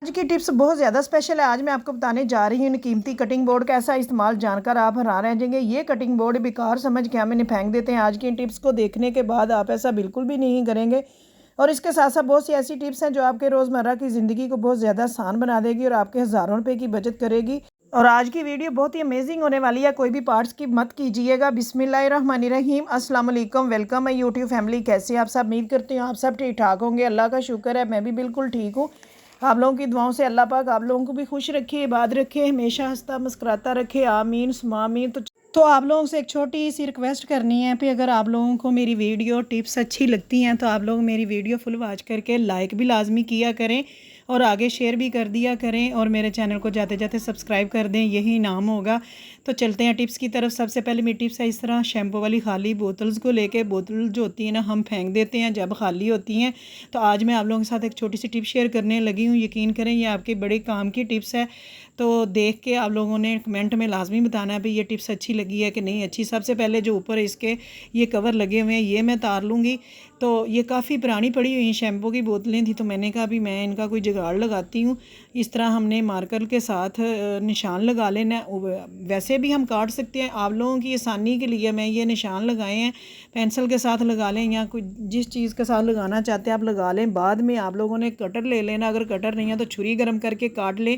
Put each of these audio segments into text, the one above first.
आज की टिप्स बहुत ज़्यादा स्पेशल है। आज मैं आपको बताने जा रही हूँ कीमती कटिंग बोर्ड का ऐसा इस्तेमाल जानकर आप हैरान रह जाएंगे। ये कटिंग बोर्ड बेकार समझ के हम इन्हें फेंक देते हैं। आज की इन टिप्स को देखने के बाद आप ऐसा बिल्कुल भी नहीं करेंगे। और इसके साथ साथ बहुत सी ऐसी टिप्स हैं जो आपके रोज़मर्रा की ज़िंदगी को बहुत ज़्यादा आसान बना देगी और आपके हज़ारों रुपये की बचत करेगी। और आज की वीडियो बहुत ही अमेजिंग होने वाली है। कोई भी पार्ट्स की मत कीजिएगा। बिस्मिल्लाहिर्रहमानिर्रहीम, अस्सलाम वालेकुम। वेलकम है यूट्यूब फैमिली। कैसे आप सब? उम्मीद करती हूँ आप सब ठीक ठाक होंगे। अल्लाह का शुक्र है, मैं भी बिल्कुल ठीक हूँ। आप लोगों की दुआओं से अल्लाह पाक आप लोगों को भी खुश रखे, इबाद रखे, हमेशा हंसता मुस्कुराता रखे। आमीन सुम्मा आमीन। तो आप लोगों से एक छोटी सी रिक्वेस्ट करनी है कि अगर आप लोगों को मेरी वीडियो टिप्स अच्छी लगती हैं तो आप लोग मेरी वीडियो फुल वॉच करके लाइक भी लाजमी किया करें और आगे शेयर भी कर दिया करें और मेरे चैनल को जाते जाते सब्सक्राइब कर दें, यही इनाम होगा। तो चलते हैं टिप्स की तरफ। सबसे पहले मेरी टिप्स है, इस तरह शैम्पू वाली खाली बोतल्स को लेके, बोतल जो होती है ना हम फेंक देते हैं जब खाली होती हैं। तो आज मैं आप लोगों के साथ एक छोटी सी टिप शेयर करने लगी हूँ। यकीन करें ये आपके बड़े काम की टिप्स है। तो देख के आप लोगों ने कमेंट में लाजमी बताना है भाई ये टिप्स अच्छी लगी है कि नहीं अच्छी। सबसे पहले जो ऊपर इसके ये कवर लगे हुए हैं ये मैं तार लूँगी। तो ये काफ़ी पुरानी पड़ी हुई शैम्पू की बोतलें थी, तो मैंने कहा भी मैं इनका कोई जुगाड़ लगाती हूँ। इस तरह हमने मार्कर के साथ निशान लगा लेना है। वैसे भी हम काट सकते हैं, आप लोगों की आसानी के लिए मैं ये निशान लगाए हैं। पेंसिल के साथ लगा लें या कोई जिस चीज़ के साथ लगाना चाहते हैं आप लगा लें। बाद में आप लोगों ने कटर ले लेना, अगर कटर नहीं है तो छुरी गर्म करके काट लें,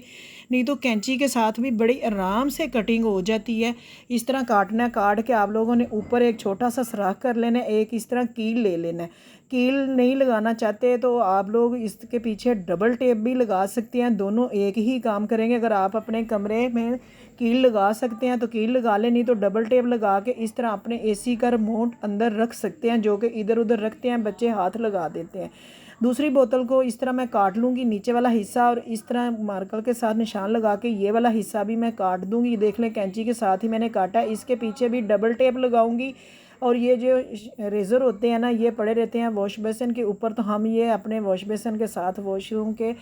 नहीं तो कैंची के साथ भी बड़ी आराम से कटिंग हो जाती है। इस तरह काटना, काट के आप लोगों ने ऊपर एक छोटा सा सुराख कर लेना है, एक इस तरह कील ले लेना है। कील नहीं लगाना चाहते तो आप लोग इसके पीछे डबल टेप भी लगा सकते हैं, दोनों एक ही काम करेंगे। अगर आप अपने कमरे में कील लगा सकते हैं तो कील लगा लें, नहीं तो डबल टेप लगा के इस तरह अपने एसी का रिमोट अंदर रख सकते हैं, जो कि इधर उधर रखते हैं बच्चे हाथ लगा देते हैं। दूसरी बोतल को इस तरह मैं काट लूँगी नीचे वाला हिस्सा और इस तरह मार्कर के साथ निशान लगा के ये वाला हिस्सा भी मैं काट दूँगी। देख लें कैंची के साथ ही मैंने काटा। इसके पीछे भी डबल टेप लगाऊँगी। और ये जो रेज़र होते हैं ना ये पड़े रहते हैं वॉश बेसिन के ऊपर, तो हम ये अपने वॉश बेसिन के साथ वॉशरूम के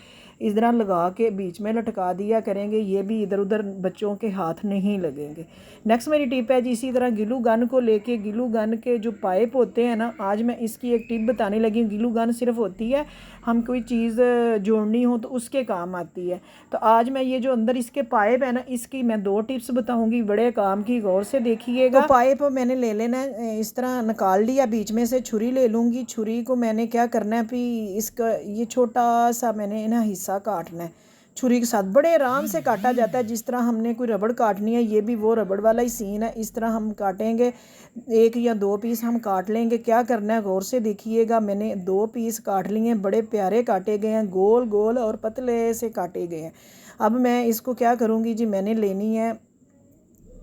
इस तरह लगा के बीच में लटका दिया करेंगे, ये भी इधर उधर बच्चों के हाथ नहीं लगेंगे। नेक्स्ट मेरी टिप है जी, इसी तरह गिलू गन को लेके, गिलू गन के जो पाइप होते हैं ना, आज मैं इसकी एक टिप बताने लगी हूँ। गिलू गन सिर्फ होती है हम कोई चीज़ जोड़नी हो तो उसके काम आती है। तो आज मैं ये जो अंदर इसके पाइप है ना, इसकी मैं 2 टिप्स बताऊंगी, बड़े काम की, गौर से देखिएगा। तो पाइप मैंने ले लेना है, इस तरह निकाल लिया, बीच में से छुरी ले लूँगी। छुरी को मैंने क्या करना है कि इसका ये छोटा सा मैंने ना हिस्सा काटना है। छुरी के साथ बड़े आराम से काटा जाता है, जिस तरह हमने कोई रबड़ काटनी है, ये भी वो रबड़ वाला ही सीन है। इस तरह हम काटेंगे, 1 या 2 पीस हम काट लेंगे। क्या करना है गौर से देखिएगा। मैंने 2 पीस काट लिए हैं, बड़े प्यारे काटे गए हैं, गोल गोल और पतले से काटे गए हैं। अब मैं इसको क्या करूँगी जी, मैंने लेनी है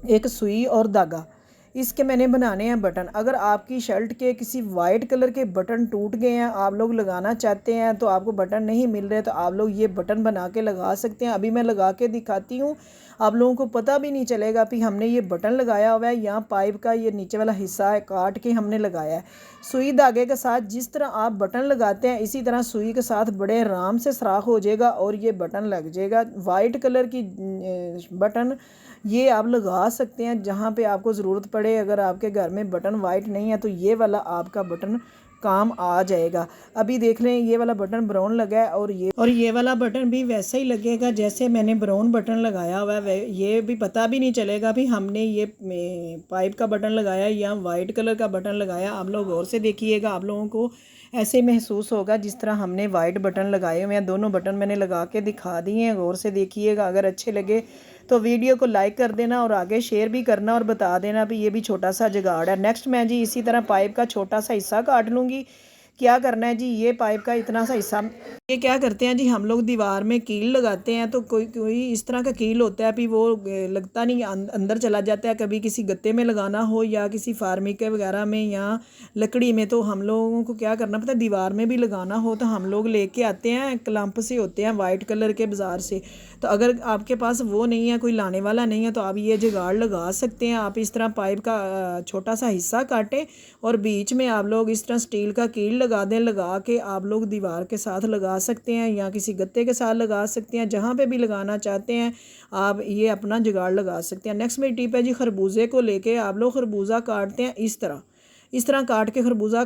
एक सुई और धागा, इसके मैंने बनाने हैं बटन। अगर आपकी शर्ट के किसी वाइट कलर के बटन टूट गए हैं, आप लोग लगाना चाहते हैं तो आपको बटन नहीं मिल रहे, तो आप लोग ये बटन बना के लगा सकते हैं। अभी मैं लगा के दिखाती हूँ, आप लोगों को पता भी नहीं चलेगा कि हमने ये बटन लगाया हुआ है। यहाँ पाइप का ये नीचे वाला हिस्सा है, काट के हमने लगाया है। सुई धागे के साथ जिस तरह आप बटन लगाते हैं इसी तरह सुई के साथ बड़े आराम से सुराख हो जाएगा और ये बटन लग जाएगा। वाइट कलर की बटन ये आप लगा सकते हैं जहाँ पे आपको ज़रूरत पड़े। अगर आपके घर में बटन वाइट नहीं है तो ये वाला आपका बटन काम आ जाएगा। अभी देख लें ये वाला बटन ब्राउन लगा है और ये वाला बटन भी वैसे ही लगेगा जैसे मैंने ब्राउन बटन लगाया हुआ है। ये भी पता भी नहीं चलेगा भी हमने ये पाइप का बटन लगाया या वाइट कलर का बटन लगाया। आप लोग गौर से देखिएगा, आप लोगों को ऐसे महसूस होगा जिस तरह हमने वाइट बटन लगाए हुए हैं। दोनों बटन मैंने लगा के दिखा दिए हैं, गौर से देखिएगा। अगर अच्छे लगे तो वीडियो को लाइक कर देना और आगे शेयर भी करना और बता देना भी ये भी छोटा सा जुगाड़ है। नेक्स्ट मैं जी इसी तरह पाइप का छोटा सा हिस्सा काट लूँगी। क्या करना है जी, ये पाइप का इतना सा हिस्सा, ये क्या करते हैं जी, हम लोग दीवार में कील लगाते हैं तो कोई कोई इस तरह का कील होता है, भी वो लगता नहीं, अंदर चला जाता है। कभी किसी गत्ते में लगाना हो या किसी फार्मिके वगैरह में या लकड़ी में, तो हम लोगों को क्या करना पड़ता है, दीवार में भी लगाना हो तो हम लोग लेके आते हैं, क्लम्प से होते हैं वाइट कलर के बाज़ार से। तो अगर आपके पास वो नहीं है, कोई लाने वाला नहीं है, तो आप ये जुगाड़ लगा सकते हैं। आप इस तरह पाइप का छोटा सा हिस्सा काटें और बीच में आप लोग इस तरह स्टील का कील लगा दें। लगा के आप लोग दीवार के साथ लगा सकते हैं या किसी गत्ते के साथ लगा सकते हैं, जहाँ पे भी लगाना चाहते हैं आप ये अपना जुगाड़ लगा सकते हैं। नेक्स्ट मेरी टिप है जी, खरबूजे को लेके आप लोग खरबूजा काटते हैं इस तरह, इस तरह काट के खरबूजा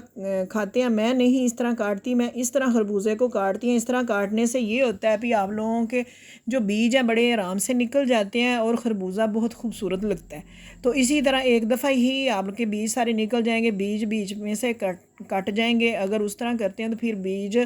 खाते हैं। मैं नहीं इस तरह काटती, मैं इस तरह खरबूजे को काटती हैं। इस तरह काटने से ये होता है कि आप लोगों के जो बीज हैं बड़े आराम से निकल जाते हैं और ख़रबूज़ा बहुत खूबसूरत लगता है। तो इसी तरह एक दफ़ा ही आपके बीज सारे निकल जाएंगे, बीज बीच में से कट जाएंगे। अगर उस तरह करते हैं तो फिर बीज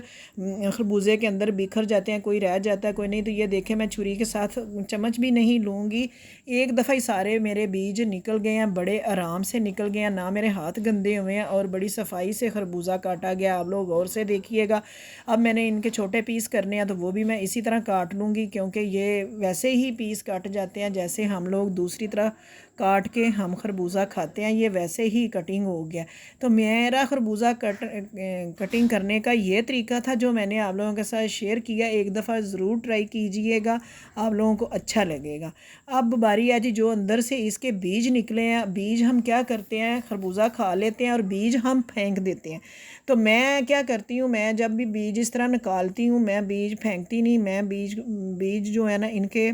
खरबूजे के अंदर बिखर जाते हैं, कोई रह जाता है कोई नहीं। तो ये देखें, मैं छुरी के साथ चम्मच भी नहीं लूँगी, एक दफ़ा ही सारे मेरे बीज निकल गए हैं, बड़े आराम से निकल गए हैं, ना मेरे हाथ गंदे हुए हैं और बड़ी सफाई से खरबूजा काटा गया। आप लोग गौर से देखिएगा। अब मैंने इनके छोटे पीस करने हैं तो वो भी मैं इसी तरह काट लूँगी, क्योंकि ये वैसे ही पीस काट जाते हैं जैसे हम लोग दूसरी तरह काट के हम खरबूजा खाते हैं, ये वैसे ही कटिंग हो गया। तो मेरा खरबूजा कटिंग करने का ये तरीका था जो मैंने आप लोगों के साथ शेयर किया। एक दफ़ा ज़रूर ट्राई कीजिएगा, आप लोगों को अच्छा लगेगा। अब बारी है जी, जो अंदर से इसके बीज निकले हैं, बीज हम क्या करते हैं, खरबूजा खा लेते हैं और बीज हम फेंक देते हैं। तो मैं क्या करती हूँ, मैं जब भी बीज इस तरह निकालती हूँ, मैं बीज फेंकती नहीं, मैं बीज जो है ना इनके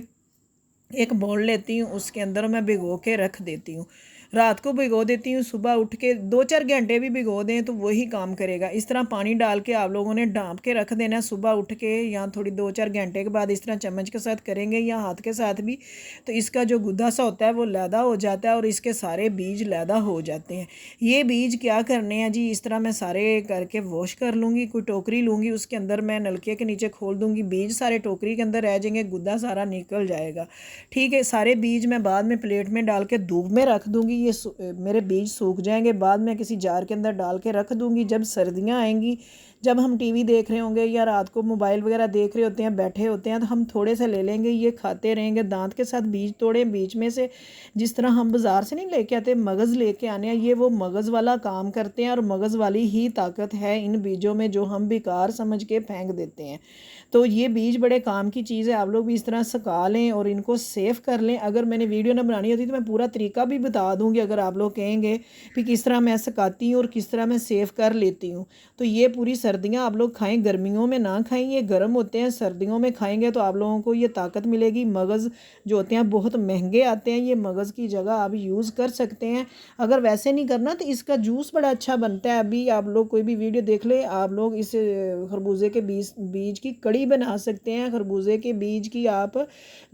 एक बाउल लेती हूँ, उसके अंदर मैं भिगो के रख देती हूँ। रात को भिगो देती हूँ, सुबह उठ के 2-4 घंटे भी भिगो दें तो वही काम करेगा। इस तरह पानी डाल के आप लोगों ने ढाँप के रख देना है। सुबह उठ के या थोड़ी 2-4 घंटे के बाद इस तरह चम्मच के साथ करेंगे या हाथ के साथ भी, तो इसका जो गुद्दा सा होता है वो लैदा हो जाता है और इसके सारे बीज लैदा हो जाते हैं। ये बीज क्या करने हैं जी, इस तरह मैं सारे करके वॉश कर लूँगी। कोई टोकरी लूँगी, उसके अंदर मैं नलके के नीचे खोल दूँगी, बीज सारे टोकरी के अंदर रह जाएंगे, गुद्दा सारा निकल जाएगा। ठीक है, सारे बीज मैं बाद में प्लेट में डाल के धूप में रख दूँगी। ये मेरे बीज सूख जाएंगे, बाद में किसी जार के अंदर डाल के रख दूँगी। जब सर्दियाँ आएंगी, जब हम टीवी देख रहे होंगे या रात को मोबाइल वगैरह देख रहे होते हैं, बैठे होते हैं, तो हम थोड़े से ले लेंगे, ये खाते रहेंगे। दांत के साथ बीज तोड़ें, बीच में से जिस तरह हम बाज़ार से नहीं लेके आते, मगज़ लेके आने हैं, ये वो मगज़ वाला काम करते हैं और मगज़ वाली ही ताकत है इन बीजों में जो हम बेकार समझ के फेंक देते हैं। तो ये बीज बड़े काम की चीज़ है। आप लोग भी इस तरह सुखा लें और इनको सेव कर लें। अगर मैंने वीडियो ना बनानी होती तो मैं पूरा तरीका भी बता दूँगी, अगर आप लोग कहेंगे कि किस तरह मैं सुखाती हूँ और किस तरह मैं सेव कर लेती हूँ। तो ये पूरी सर्दियाँ आप लोग खाएं, गर्मियों में ना खाएं, ये गर्म होते हैं। सर्दियों में खाएंगे तो आप लोगों को ये ताकत मिलेगी। मगज़ जो होते हैं बहुत महंगे आते हैं, ये मगज़ की जगह आप यूज़ कर सकते हैं। अगर वैसे नहीं करना तो इसका जूस बड़ा अच्छा बनता है। अभी आप लोग कोई भी वीडियो देख ले, आप लोग इस खरबूजे के बीज की कड़ी बना सकते हैं, खरबूजे के बीज की आप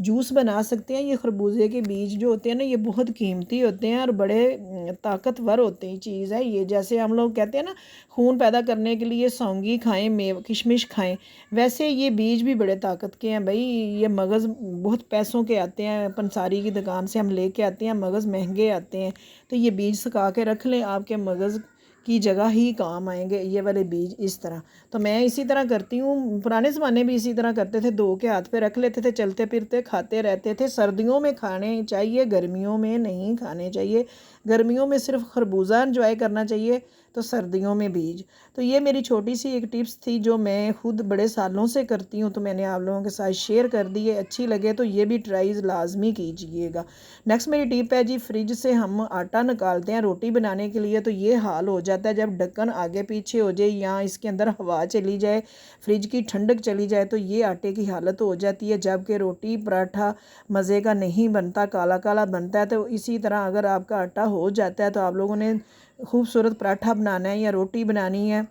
जूस बना सकते हैं। ये खरबूजे के बीज जो होते हैं ना, ये बहुत कीमती होते हैं और बड़े ताकतवर होते हैं चीज़ है ये। जैसे हम लोग कहते हैं ना, खून पैदा करने के लिए सौंगी खाएं, किशमिश खाएं, वैसे ये बीज भी बड़े ताकत के हैं भाई। ये मगज़ बहुत पैसों के आते हैं, पंसारी की दुकान से हम लेके आते हैं, मगज़ महंगे आते हैं। तो ये बीज सुखा के रख लें, आपके मगज़ की जगह ही काम आएंगे ये वाले बीज। इस तरह तो मैं इसी तरह करती हूँ। पुराने ज़माने भी इसी तरह करते थे, धो के हाथ पे रख लेते थे, चलते फिरते खाते रहते थे। सर्दियों में खाने चाहिए, गर्मियों में नहीं खाने चाहिए। गर्मियों में सिर्फ खरबूजा एंजॉय करना चाहिए, तो सर्दियों में बीज। तो ये मेरी छोटी सी एक टिप्स थी जो मैं खुद बड़े सालों से करती हूँ, तो मैंने आप लोगों के साथ शेयर कर दी है। अच्छी लगे तो ये भी ट्राई लाजमी कीजिएगा। नेक्स्ट मेरी टिप है जी, फ्रिज से हम आटा निकालते हैं रोटी बनाने के लिए, तो ये हाल हो जाता है जब ढक्कन आगे पीछे हो जाए या इसके अंदर हवा चली जाए, फ्रिज की ठंडक चली जाए, तो ये आटे की हालत हो जाती है, जबकि रोटी पराठा मज़े का नहीं बनता, काला काला बनता है। तो इसी तरह अगर आपका आटा हो जाता है तो आप लोगों ने खूबसूरत पराठा बनाना है या रोटी बनानी है,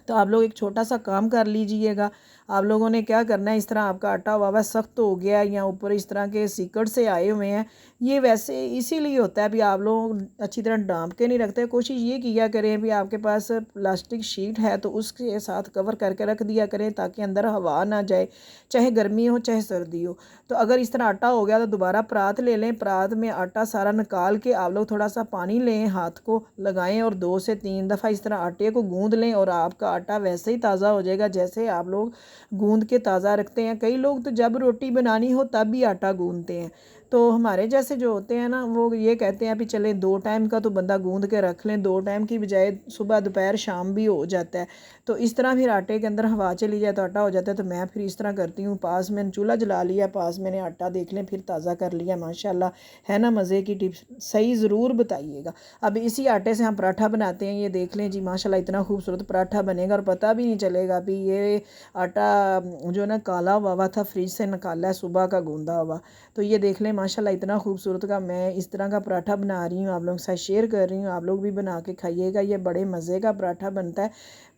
तो आप लोग एक छोटा सा काम कर लीजिएगा। आप लोगों ने क्या करना है, इस तरह आपका आटा हुआ सख्त हो गया या ऊपर इस तरह के सीकड़ से आए हुए हैं, ये वैसे इसीलिए होता है भी आप लोग अच्छी तरह ढाँप के नहीं रखते। कोशिश ये किया करें भी आपके पास प्लास्टिक शीट है तो उसके साथ कवर करके रख दिया करें ताकि अंदर हवा ना जाए, चाहे गर्मी हो चाहे सर्दी हो। तो अगर इस तरह आटा हो गया तो दोबारा परात ले लें, परात में आटा सारा निकाल के आप लोग थोड़ा सा पानी लें, हाथ को लगाएं और 2 से 3 दफ़ा इस तरह आटे को गूँध लें और आपका आटा वैसे ही ताज़ा हो जाएगा जैसे आप लोग गूंद के ताज़ा रखते हैं। कई लोग तो जब रोटी बनानी हो तब भी आटा गूंदते हैं। तो हमारे जैसे जो होते हैं ना, वो ये कहते हैं कि चले 2 टाइम का तो बंदा गूंद के रख लें, 2 टाइम की बजाय सुबह दोपहर शाम भी हो जाता है। तो इस तरह फिर आटे के अंदर हवा चली जाए तो आटा हो जाता है। तो मैं फिर इस तरह करती हूँ, पास मैंने चूल्हा जला लिया, पास मैंने आटा देख लें फिर ताज़ा कर लिया। माशाल्लाह है ना, मज़े की टिप्स, सही ज़रूर बताइएगा। अब इसी आटे से हम पराठा बनाते हैं, ये देख लें जी माशाल्लाह इतना खूबसूरत पराठा बनेगा और पता भी नहीं चलेगा भी ये आटा जो ना काला हुआ था फ्रिज से निकाला है सुबह का गूंदा हुआ। तो ये देख लें माशाल्लाह इतना खूबसूरत का मैं इस तरह का पराठा बना रही हूँ, आप लोगों के साथ शेयर कर रही हूँ। आप लोग भी बना के खाइएगा, ये बड़े मज़े का पराठा बनता है।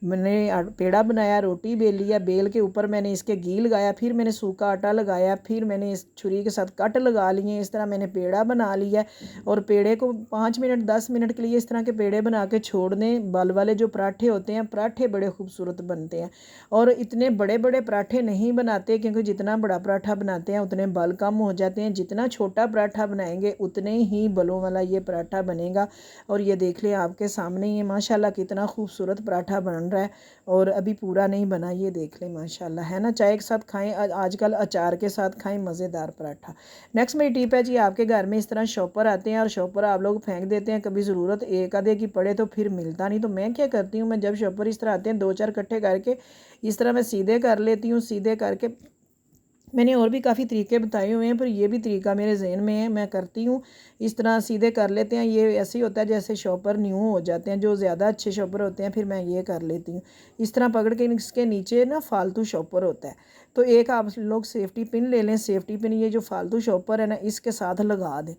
मैंने पेड़ा बनाया, रोटी बेल लिया, बेल के ऊपर मैंने इसके घी लगाया, फिर मैंने सूखा आटा लगाया, फिर मैंने इस छुरी के साथ कट लगा लिए। इस तरह मैंने पेड़ा बना लिया और पेड़े को 5 मिनट 10 मिनट के लिए इस तरह के पेड़े बना के छोड़ दें। बल वाले जो पराठे होते हैं, पराठे बड़े खूबसूरत बनते हैं। और इतने बड़े बड़े पराठे नहीं बनाते, क्योंकि जितना बड़ा पराठा बनाते हैं उतने बल कम हो जाते हैं। जितना छोटा पराठा बनाएंगे उतने ही बलों वाला ये पराठा बनेगा। और ये देख लें आपके सामने ही माशाल्लाह कितना खूबसूरत पराठा बन रहा है। और अभी पूरा नहीं बना, ये देख लें माशाल्लाह, है ना। चाय के साथ खाएं, आजकल अचार के साथ खाएं, मज़ेदार पराठा। नेक्स्ट मेरी टिप है जी, आपके घर में इस तरह शॉपर आते हैं और शॉपर आप लोग फेंक देते हैं, कभी ज़रूरत एक आधे की पड़े तो फिर मिलता नहीं। तो मैं क्या करती हूँ, मैं जब शॉपर इस तरह आते हैं 2-4 इकट्ठे करके इस तरह मैं सीधे कर लेती हूँ। सीधे करके मैंने और भी काफ़ी तरीके बताए हुए हैं, पर ये भी तरीका मेरे जहन में है, मैं करती हूँ। इस तरह सीधे कर लेते हैं, ये ऐसे ही होता है जैसे शॉपर न्यू हो जाते हैं। जो ज़्यादा अच्छे शॉपर होते हैं फिर मैं ये कर लेती हूँ। इस तरह पकड़ के इसके नीचे ना फालतू शॉपर होता है, तो एक आप लोग सेफ्टी पिन ले लें। सेफ्टी पिन ये जो फालतू शॉपर है ना, इसके साथ लगा दें।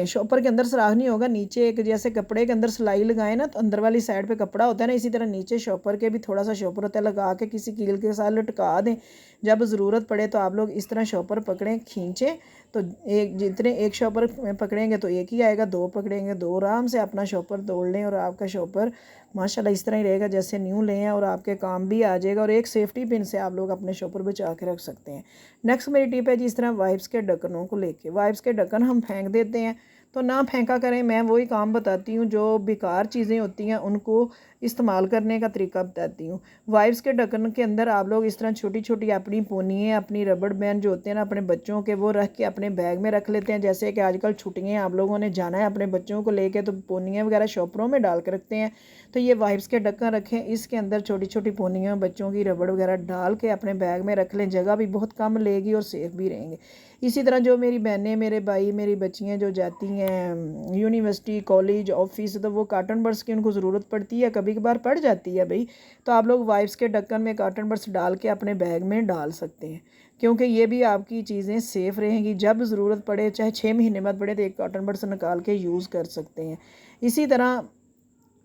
शॉपर के अंदर सुराख नहीं होगा, नीचे एक जैसे कपड़े के अंदर सिलाई लगाए ना, तो अंदर वाली साइड पे कपड़ा होता है ना, इसी तरह नीचे शॉपर के भी थोड़ा सा शॉपर होता है, लगा के किसी कील के साथ लटका दें। जब ज़रूरत पड़े तो आप लोग इस तरह शॉपर पकड़ें, खींचें, तो एक जितने एक शॉपर पकड़ेंगे तो एक ही आएगा, 2 पकड़ेंगे 2, आराम से अपना शॉपर तोड़ लें और आपका शॉपर माशाल्लाह इस तरह ही रहेगा जैसे न्यू लें, और आपके काम भी आ जाएगा। और एक सेफ्टी पिन से आप लोग अपने शॉपर बचा के रख सकते हैं। नेक्स्ट मेरी टिप है, जिस तरह वाइप्स के ढक्कनों को लेके, वाइप्स के ढक्कन हम फेंक देते हैं, तो ना फेंका करें। मैं वही काम बताती हूँ, जो बेकार चीज़ें होती हैं उनको इस्तेमाल करने का तरीका बताती हूँ। वाइप्स के ढक्कन के अंदर आप लोग इस तरह छोटी छोटी अपनी पोनियाँ, अपनी रबड़ बैंड जो होते हैं ना अपने बच्चों के, वो रख के अपने बैग में रख लेते हैं। जैसे कि आजकल छुट्टियाँ आप लोगों ने जाना है अपने बच्चों को लेके, तो पोनियाँ वगैरह शॉपरों में डाल के रखते हैं। तो ये वाइप्स के ढक्कन रखें, इसके अंदर छोटी छोटी पोनियाँ बच्चों की रबड़ वगैरह डाल के अपने बैग में रख लें, जगह भी बहुत कम लेगी और सेफ भी रहेंगे। इसी तरह जो मेरी बहनें, मेरे भाई, मेरी बच्चियाँ जो जाती हैं यूनिवर्सिटी, कॉलेज, ऑफिस, तो वो कॉटन बड्स की उनको ज़रूरत पड़ती है, कभी कभार पड़ जाती है भाई। तो आप लोग वाइप्स के ढक्कन में कॉटन बड्स डाल के अपने बैग में डाल सकते हैं, क्योंकि ये भी आपकी चीज़ें सेफ़ रहेंगी। जब ज़रूरत पड़े, चाहे 6 महीने बाद पड़े, तो एक कॉटन बड्स निकाल के यूज़ कर सकते हैं। इसी तरह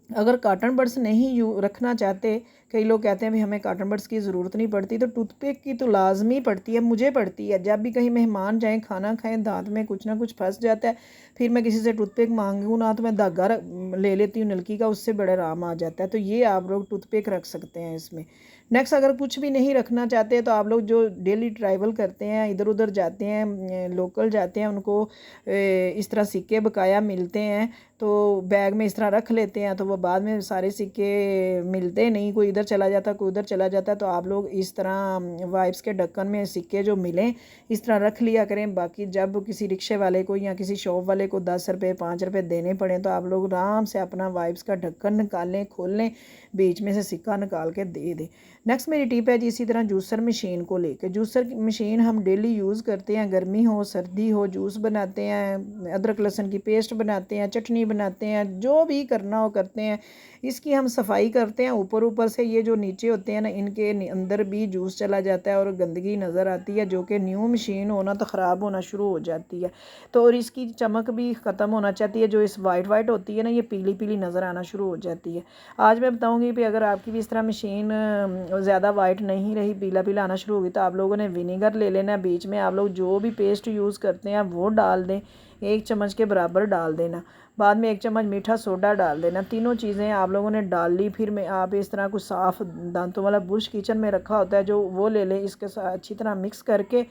अगर कॉटन बड्स नहीं रखना चाहते, कई लोग कहते हैं भाई हमें कॉटन बड्स की ज़रूरत नहीं पड़ती, तो टूथपिक की तो लाजमी पड़ती है, मुझे पड़ती है। जब भी कहीं मेहमान जाएं, खाना खाएं, दांत में कुछ ना कुछ फंस जाता है, फिर मैं किसी से टूथपिक मांगूँ ना, तो मैं धागा ले लेती हूँ नलकी का, उससे बड़ा आराम आ जाता है। तो ये आप लोग टूथपिक रख सकते हैं इसमें। नेक्स्ट, अगर कुछ भी नहीं रखना चाहते तो आप लोग जो डेली ट्रैवल करते हैं, इधर उधर जाते हैं, लोकल जाते हैं, उनको इस तरह सिक्के बकाया मिलते हैं, तो बैग में इस तरह रख लेते हैं, तो वो बाद में सारे सिक्के मिलते नहीं, कोई इधर चला जाता कोई उधर चला जाता। तो आप लोग इस तरह वाइप्स के ढक्कन में सिक्के जो मिलें इस तरह रख लिया करें। बाकी जब किसी रिक्शे वाले को या किसी शॉप वाले को 10 रुपये 5 रुपये देने पड़े, तो आप लोग आराम से अपना वाइप्स का ढक्कन निकालें, खोल लें, बीच में से सिक्का निकाल के दे दें। नेक्स्ट मेरी टिप है जी, इसी तरह जूसर मशीन को लेकर। जूसर मशीन हम डेली यूज़ करते हैं, गर्मी हो सर्दी हो, जूस बनाते हैं, अदरक लहसुन की पेस्ट बनाते हैं, चटनी बनाते हैं, जो भी करना हो करते हैं। इसकी हम सफाई करते हैं ऊपर ऊपर से, ये जो नीचे होते हैं ना, इनके अंदर भी जूस चला जाता है और गंदगी नज़र आती है, जो कि न्यू मशीन होना तो ख़राब होना शुरू हो जाती है। तो और इसकी चमक भी ख़त्म होना चाहती है, जो इस वाइट वाइट होती है ना, ये पीली पीली नज़र आना शुरू हो जाती है। आज मैं बताऊँगी कि अगर आपकी भी इस तरह मशीन ज़्यादा वाइट नहीं रही, पीला पीला आना शुरू होगी, तो आप लोगों ने विनेगर ले लेना। बीच में आप लोग जो भी पेस्ट यूज़ करते हैं वो डाल दें, 1 चम्मच के बराबर डाल देना। बाद में 1 चम्मच मीठा सोडा डाल देना। तीनों चीज़ें आप लोगों ने डाल ली, फिर में आप इस तरह कुछ साफ़ दांतों वाला ब्रश किचन में रखा होता है, जो वो ले लें, इसके साथ अच्छी तरह मिक्स करके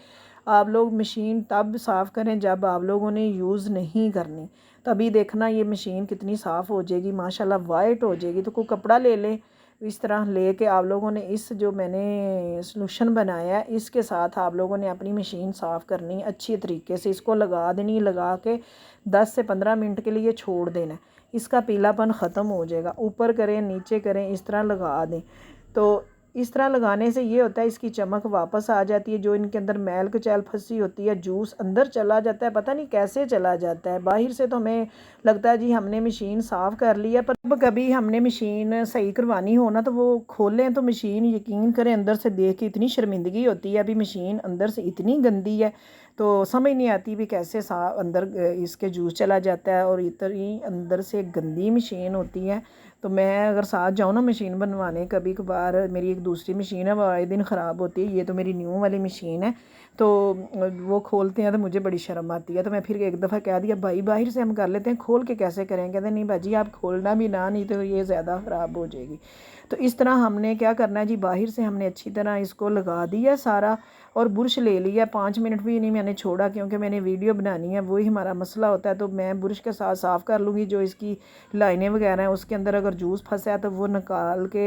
आप लोग मशीन तब साफ़ करें जब आप लोगों ने यूज़ नहीं करनी। तभी देखना ये मशीन कितनी साफ़ हो जाएगी, माशाल्लाह वाइट हो जाएगी। तो कोई कपड़ा ले लें, इस तरह लेके आप लोगों ने इस जो मैंने सॉल्यूशन बनाया है, इसके साथ आप लोगों ने अपनी मशीन साफ़ करनी अच्छी तरीके से। इसको लगा देनी, लगा के 10 से 15 मिनट के लिए छोड़ देना, इसका पीलापन ख़त्म हो जाएगा। ऊपर करें नीचे करें, इस तरह लगा दें। तो इस तरह लगाने से ये होता है इसकी चमक वापस आ जाती है, जो इनके अंदर मैल कुचैल फंसी होती है जूस अंदर चला जाता है, पता नहीं कैसे चला जाता है। बाहर से तो हमें लगता है जी हमने मशीन साफ़ कर ली है, पर कभी हमने मशीन सही करवानी हो ना तो वो खोलें तो मशीन यकीन करें अंदर से देख के इतनी शर्मिंदगी होती है। अभी मशीन अंदर से इतनी गंदी है तो समझ नहीं आती भी कैसे साफ अंदर इसके जूस चला जाता है, और इतनी अंदर से गंदी मशीन होती है। तो मैं अगर साथ जाऊँ ना मशीन बनवाने, कभी कभार मेरी एक दूसरी मशीन है वो आए दिन ख़राब होती है, ये तो मेरी न्यू वाली मशीन है, तो वो खोलते हैं तो मुझे बड़ी शर्म आती है। तो मैं फिर एक दफ़ा कह दिया भाई बाहर से हम कर लेते हैं, खोल के कैसे करें? कहते नहीं भाजी आप खोलना भी ना, नहीं तो ये ज़्यादा ख़राब हो जाएगी। तो इस तरह हमने क्या करना है जी, बाहर से हमने अच्छी तरह इसको लगा दिया सारा, और बुरश ले लिया। 5 मिनट भी नहीं मैंने छोड़ा, क्योंकि मैंने वीडियो बनानी है, वही हमारा मसला होता है। तो मैं बुरश के साथ साफ़ कर लूँगी, जो इसकी लाइनें वगैरह हैं उसके अंदर अगर जूस फंसा है तो वो निकाल के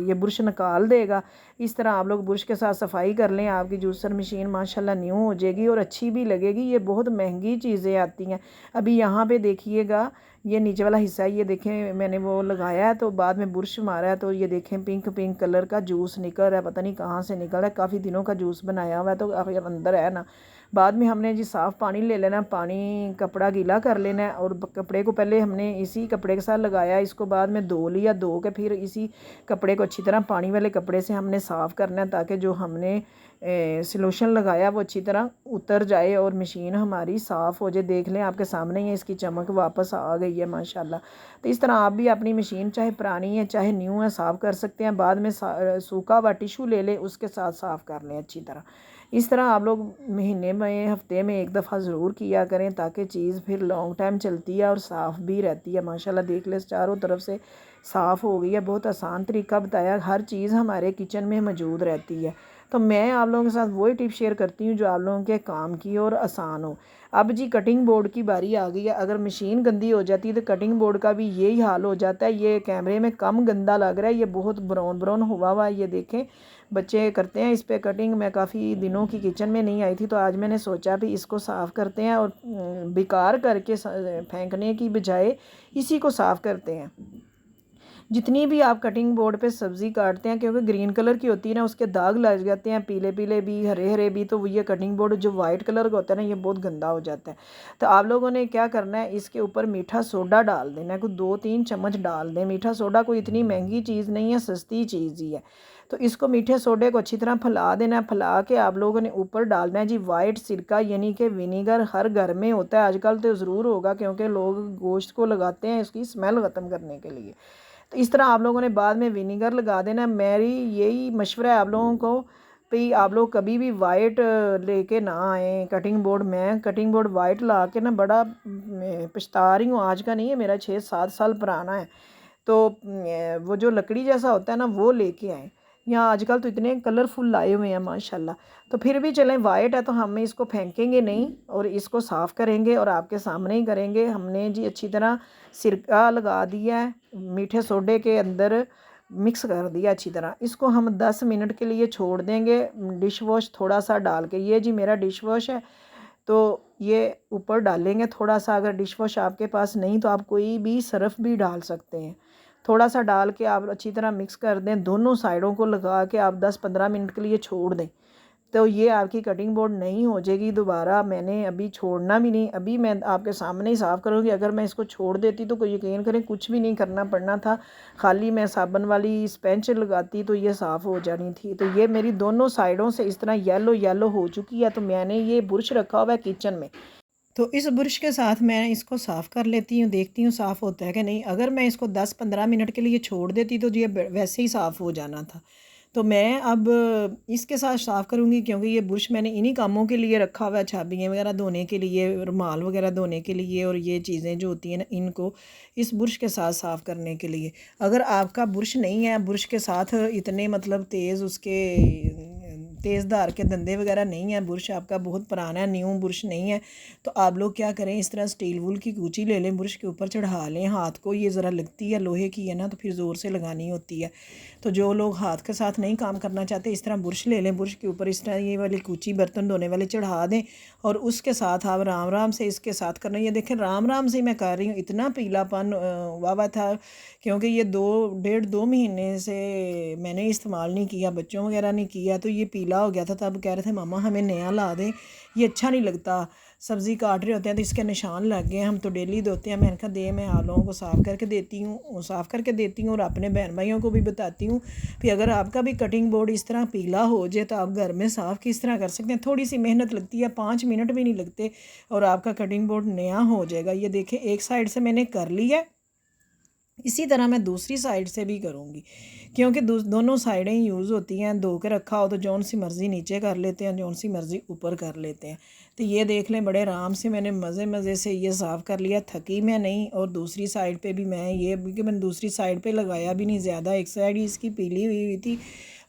ये बुरश निकाल देगा। इस तरह आप लोग बुरश के साथ सफाई कर लें, आपकी जूसर मशीन माशाल्लाह न्यू हो जाएगी और अच्छी भी लगेगी। ये बहुत महंगी चीज़ें आती हैं। अभी यहाँ पे देखिएगा, ये नीचे वाला हिस्सा है, ये देखें मैंने वो लगाया है, तो बाद में बुरश मारा है तो ये देखें पिंक पिंक कलर का जूस निकल रहा है, पता नहीं कहाँ से निकल रहा है। काफ़ी दिनों का जूस बनाया हुआ है तो काफ़ी अंदर है ना। बाद में हमने जी साफ़ पानी ले लेना, पानी कपड़ा गीला कर लेना है, और कपड़े को पहले हमने इसी कपड़े के साथ लगाया, इसको बाद में धो लिया, धो के फिर इसी कपड़े को अच्छी तरह पानी वाले कपड़े से हमने साफ़ करना है, ताकि जो हमने सॉल्यूशन लगाया वो अच्छी तरह उतर जाए और मशीन हमारी साफ़ हो जाए। देख लें आपके सामने ही इसकी चमक वापस आ गई है माशाल्लाह। तो इस तरह आप भी अपनी मशीन चाहे पुरानी है चाहे न्यू है साफ़ कर सकते हैं। बाद में सूखा हुआ टिशू ले लें, उसके साथ साफ़ कर लें अच्छी तरह। इस तरह आप लोग महीने में हफ्ते में एक दफ़ा ज़रूर किया करें, ताकि चीज़ फिर लॉन्ग टाइम चलती है और साफ़ भी रहती है माशाल्लाह। देख ले चारों तरफ से साफ़ हो गई है। बहुत आसान तरीका बताया, हर चीज़ हमारे किचन में मौजूद रहती है। तो मैं आप लोगों के साथ वही टिप शेयर करती हूँ जो आप लोगों के काम की और आसान हो। अब जी कटिंग बोर्ड की बारी आ गई है। अगर मशीन गंदी हो जाती है तो कटिंग बोर्ड का भी यही हाल हो जाता है। ये कैमरे में कम गंदा लग रहा है, ये बहुत ब्राउन ब्राउन हुआ है। ये देखें बच्चे करते हैं इस पे कटिंग। मैं काफ़ी दिनों की किचन में नहीं आई थी, तो आज मैंने सोचा भी इसको साफ़ करते हैं, और बेकार करके फेंकने की बजाय इसी को साफ़ करते हैं। जितनी भी आप कटिंग बोर्ड पे सब्ज़ी काटते हैं, क्योंकि ग्रीन कलर की होती है ना, उसके दाग लग जाते हैं, पीले पीले भी हरे हरे भी, तो ये कटिंग बोर्ड जो वाइट कलर का होता है ना, ये बहुत गंदा हो जाता है। तो आप लोगों ने क्या करना है, इसके ऊपर मीठा सोडा डाल देना है, कुछ 2-3 चम्मच डाल दें। मीठा सोडा कोई इतनी महंगी चीज़ नहीं है, सस्ती चीज़ ही है। तो इसको मीठे सोडे को अच्छी तरह फैला देना है। फैला के आप लोगों ने ऊपर डालना है जी वाइट सिरका, यानी कि विनीगर। हर घर में होता है आजकल, तो ज़रूर होगा, क्योंकि लोग गोश्त को लगाते हैं इसकी स्मेल ख़त्म करने के लिए। तो इस तरह आप लोगों ने बाद में विनीगर लगा देना। मेरी यही मशवरा है आप लोगों को, भाई आप लोग कभी भी वाइट लेके ना आएँ कटिंग बोर्ड। मैं कटिंग बोर्ड वाइट ला के ना बड़ा पछता रही हूँ। आज का नहीं है, मेरा 6-7 साल पुराना है। तो वो जो लकड़ी जैसा होता है ना, वो लेके आएँ। यहाँ आजकल तो इतने कलरफुल लाए हुए हैं माशाल्लाह। तो फिर भी चलें, वाइट है तो हम इसको फेंकेंगे नहीं, और इसको साफ़ करेंगे और आपके सामने ही करेंगे। हमने जी अच्छी तरह सिरका लगा दिया है, मीठे सोडे के अंदर मिक्स कर दिया अच्छी तरह। इसको हम 10 मिनट के लिए छोड़ देंगे, डिश वॉश थोड़ा सा डाल के। ये जी मेरा डिश वॉश है, तो ये ऊपर डालेंगे थोड़ा सा। अगर डिश वॉश आपके पास नहीं तो आप कोई भी सर्फ़ भी डाल सकते हैं। थोड़ा सा डाल के आप अच्छी तरह मिक्स कर दें, दोनों साइडों को लगा के आप 10-15 मिनट के लिए छोड़ दें, तो ये आपकी कटिंग बोर्ड नहीं हो जाएगी दोबारा। मैंने अभी छोड़ना भी नहीं, अभी मैं आपके सामने ही साफ़ करूँगी। अगर मैं इसको छोड़ देती तो कोई यकीन करें कुछ भी नहीं करना पड़ना था, खाली मैं साबुन वाली स्पंज लगाती तो ये साफ़ हो जानी थी। तो ये मेरी दोनों साइडों से इस तरह येलो येलो हो चुकी है। तो मैंने ये बुरश रखा हुआ है किचन में, तो इस ब्रश के साथ मैं इसको साफ़ कर लेती हूँ, देखती हूँ साफ़ होता है कि नहीं। अगर मैं इसको 10-15 मिनट के लिए छोड़ देती तो ये वैसे ही साफ़ हो जाना था। तो मैं अब इसके साथ साफ़ करूँगी, क्योंकि ये ब्रश मैंने इन्हीं कामों के लिए रखा हुआ है, चाबियाँ वगैरह धोने के लिए, रुमाल वगैरह धोने के लिए, और ये चीज़ें जो होती हैं ना, इनको इस ब्रश के साथ साफ़ करने के लिए। अगर आपका ब्रश नहीं है, ब्रश के साथ इतने मतलब तेज़ उसके तेज़ धार के धंधे वगैरह नहीं है, बुरश आपका बहुत पुराना है, न्यू बुरश नहीं है, तो आप लोग क्या करें, इस तरह स्टील वूल की कूची ले लें, बुरश के ऊपर चढ़ा लें हाथ को। ये ज़रा लगती है लोहे की है ना, तो फिर ज़ोर से लगानी होती है। तो जो लोग हाथ के साथ नहीं काम करना चाहते, इस तरह बुरश ले लें, बुरश के ऊपर इस तरह ये वाली कूची बर्तन धोने वाले चढ़ा दें और उसके साथ आप राम राम से इसके साथ करना। ये देखें राम राम से मैं कर रही हूँ, इतना पीलापन हुआ था क्योंकि ये 2 महीने से मैंने इस्तेमाल नहीं किया, बच्चों वगैरह ने किया, तो ये पीला हो गया था। तब कह रहे थे मामा हमें नया ला दें, ये अच्छा नहीं लगता। सब्ज़ी काट रहे होते हैं तो इसके निशान लग गए, हम तो डेली धोते हैं। मैंने कहा दे, मैं आप लोगों को साफ़ करके देती हूँ, साफ़ करके देती हूँ और अपने बहन भाइयों को भी बताती हूँ कि अगर आपका भी कटिंग बोर्ड इस तरह पीला हो जाए तो आप घर में साफ़ किस तरह कर सकते हैं। थोड़ी सी मेहनत लगती है, 5 मिनट भी नहीं लगते और आपका कटिंग बोर्ड नया हो जाएगा। ये देखें एक साइड से मैंने कर लिया, इसी तरह मैं दूसरी साइड से भी करूँगी क्योंकि दोनों साइडें यूज़ होती हैं। धो के रखा हो तो जौन सी मर्ज़ी नीचे कर लेते हैं, जौन सी मर्ज़ी ऊपर कर लेते हैं। तो ये देख लें बड़े आराम से मैंने मज़े से ये साफ़ कर लिया, थकी मैं नहीं। और दूसरी साइड पे भी मैं ये, क्योंकि मैंने दूसरी साइड पे लगाया भी नहीं ज़्यादा, एक साइड ही इसकी पीली हुई थी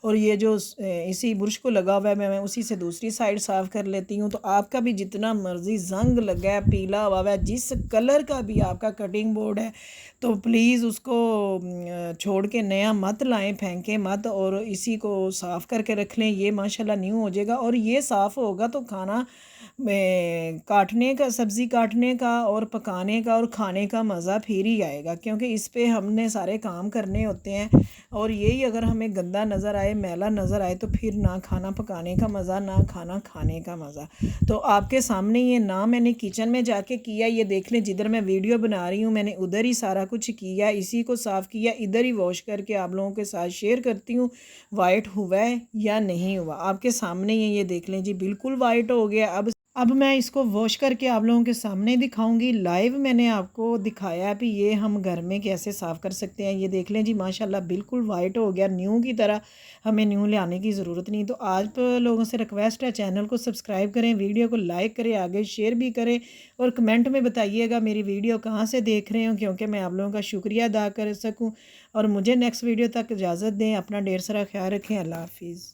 और ये जो इसी बुरश को लगा हुआ है मैं उसी से दूसरी साइड साफ़ कर लेती हूँ। तो आपका भी जितना मर्ज़ी जंग लगा है, पीला हुआ है, जिस कलर का भी आपका कटिंग बोर्ड है, तो प्लीज़ उसको छोड़ के नया मत लाएं, फेंकें मत और इसी को साफ़ करके रख लें। ये माशाल्लाह न्यू हो जाएगा और ये साफ़ होगा तो खाना काटने का, सब्ज़ी काटने का और पकाने का और खाने का मज़ा फिर ही आएगा क्योंकि इस पे हमने सारे काम करने होते हैं। और यही अगर हमें गंदा नज़र आए, मैला नज़र आए, तो फिर ना खाना पकाने का मज़ा, ना खाना खाने का मज़ा। तो आपके सामने ये ना मैंने किचन में जाके किया, ये देख लें जिधर मैं वीडियो बना रही हूँ मैंने उधर ही सारा कुछ किया, इसी को साफ़ किया, इधर ही वॉश करके आप लोगों के साथ शेयर करती हूँ वाइट हुआ है या नहीं हुआ। आपके सामने ये देख लें जी, बिल्कुल वाइट हो गया। अब मैं इसको वॉश करके आप लोगों के सामने दिखाऊंगी। लाइव मैंने आपको दिखाया कि ये हम घर में कैसे साफ़ कर सकते हैं। ये देख लें जी माशाल्लाह बिल्कुल वाइट हो गया, न्यू की तरह। हमें न्यू ले आने की ज़रूरत नहीं। तो आज लोगों से रिक्वेस्ट है, चैनल को सब्सक्राइब करें, वीडियो को लाइक करें, आगे शेयर भी करें और कमेंट में बताइएगा मेरी वीडियो कहाँ से देख रहे हो क्योंकि मैं आप लोगों का शुक्रिया अदा कर सकूँ। और मुझे नेक्स्ट वीडियो तक इजाज़त दें। अपना ढेर सारा ख्याल रखें। अल्लाह हाफिज़।